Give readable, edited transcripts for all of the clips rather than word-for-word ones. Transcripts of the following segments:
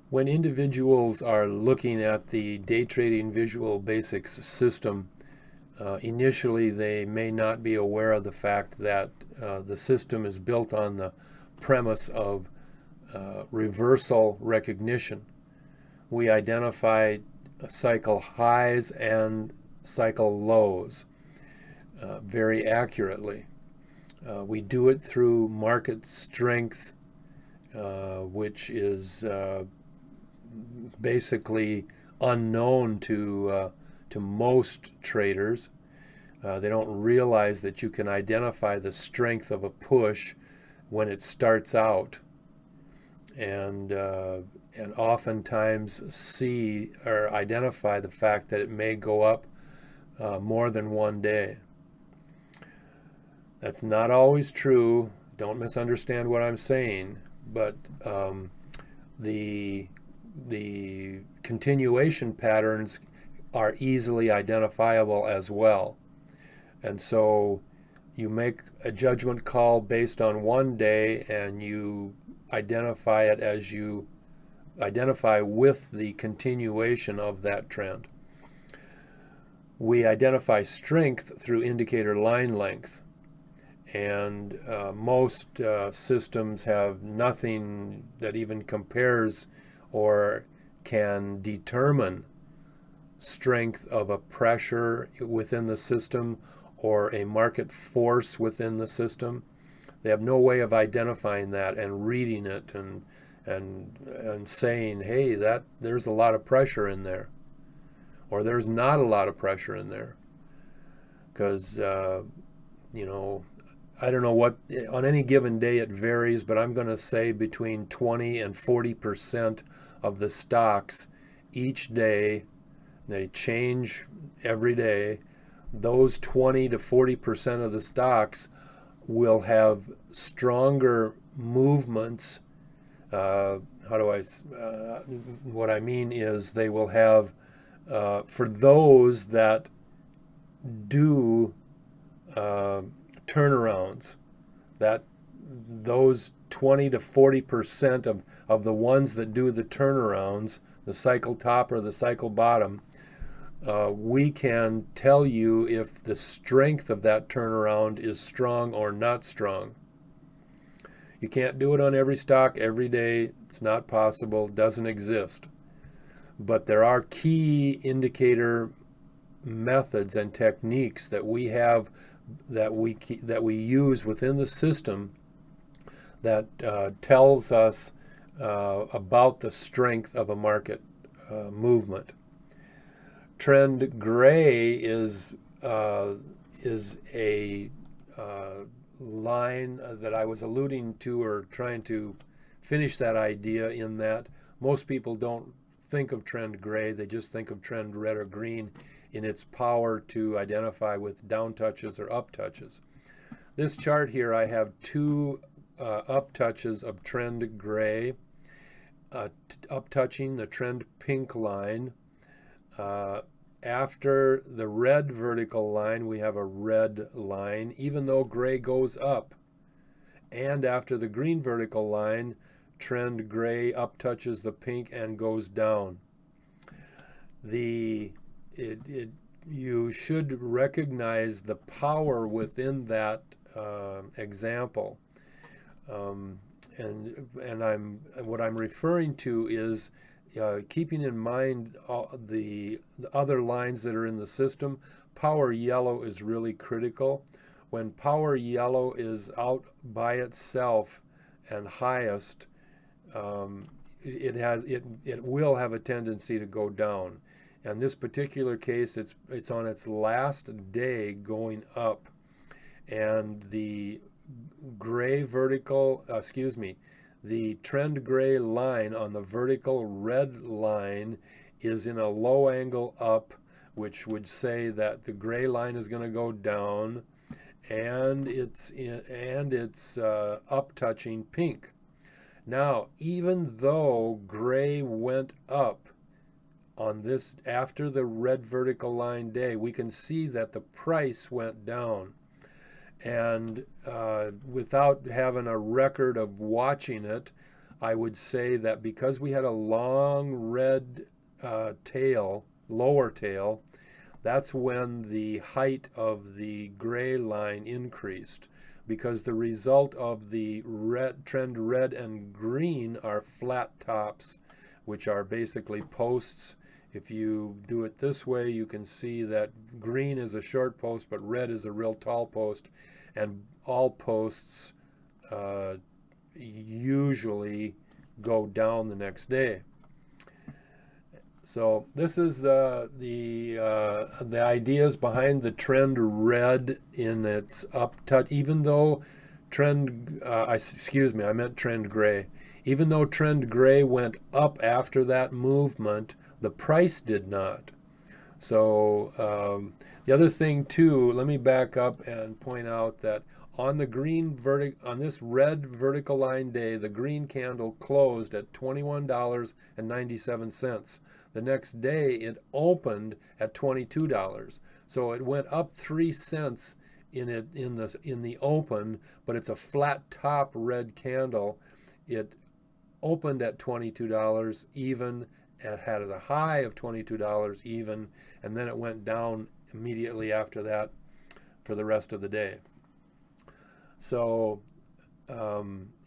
When individuals are looking at the day trading visual basics system, initially they may not be aware of the fact that the system is built on the premise of reversal recognition. We identify cycle highs and cycle lows very accurately. We do it through market strength, which is basically unknown to most traders. They don't realize that you can identify the strength of a push when it starts out, and oftentimes see or identify the fact that it may go up more than one day. That's not always true. Don't misunderstand what I'm saying, but the continuation patterns are easily identifiable as well. And so you make a judgment call based on one day, and you identify it as you identify with the continuation of that trend. We identify strength through indicator line length, and most systems have nothing that even compares or can determine strength of a pressure within the system or a market force within the system. They have no way of identifying that and reading it and saying, hey, that there's a lot of pressure in there, or there's not a lot of pressure in there. Because I don't know what, on any given day it varies, but I'm going to say between 20 and 40% of the stocks each day, they change every day. Those 20 to 40% of the stocks will have stronger movements. What I mean is they will have, for those that do turnarounds, that those 20 to 40% of the ones that do the turnarounds, the cycle top or the cycle bottom, we can tell you if the strength of that turnaround is strong or not strong. You can't do it on every stock every day. It's not possible, doesn't exist. But there are key indicator methods and techniques that we have, that we use within the system, that tells us about the strength of a market movement. TGray is a line that I was alluding to, or trying to finish that idea, in that most people don't think of TGray, they just think of trend red or green in its power to identify with down touches or up touches. This chart here, I have two up touches of TGray, up touching the trend pink line. After the red vertical line, we have a red line, even though gray goes up. And after the green vertical line, TGray up touches the pink and goes down. You should recognize the power within that example. What I'm referring to is keeping in mind the other lines that are in the system. Power yellow is really critical. When power yellow is out by itself and highest, it will have a tendency to go down. In this particular case, it's on its last day going up, and the the TGray line on the vertical red line is in a low angle up, which would say that the gray line is going to go down, and it's up touching pink. Now, even though gray went up on this after the red vertical line day, we can see that the price went down. And without having a record of watching it, I would say that because we had a long red tail, lower tail, that's when the height of the gray line increased, because the result of the trend red and green are flat tops, which are basically posts. If you do it this way, you can see that green is a short post, but red is a real tall post, and all posts usually go down the next day. So this is the ideas behind the trend red in its UpTouch. Even though I meant trend gray. Even though trend gray went up after that movement, the price did not. So the other thing too, let me back up and point out that on this red vertical line day, the green candle closed at $21.97. The next day it opened at $22. So it went up 3 cents in the open, but it's a flat top red candle. It opened at $22 even. It had a high of $22 even, and then it went down immediately after that for the rest of the day. So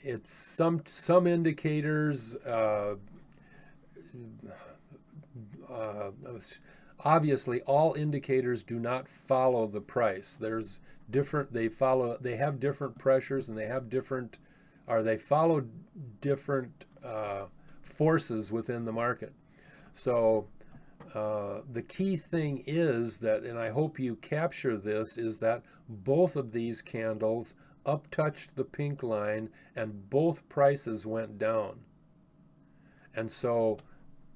it's some indicators. Obviously, all indicators do not follow the price. There's different. They have different pressures, and they follow different forces within the market. So the key thing is that, and I hope you capture this, is that both of these candles UpTouched the pink line and both prices went down. And so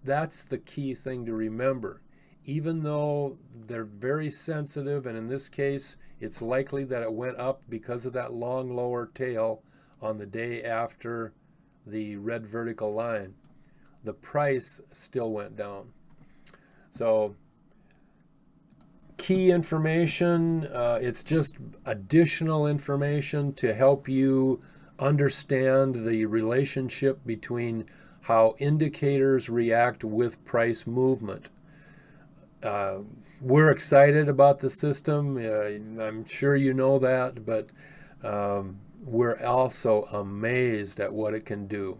that's the key thing to remember. Even though they're very sensitive, and in this case it's likely that it went up because of that long lower tail on the day after the red vertical line, the price still went down. So key information, it's just additional information to help you understand the relationship between how indicators react with price movement. We're excited about the system. I'm sure you know that, but we're also amazed at what it can do.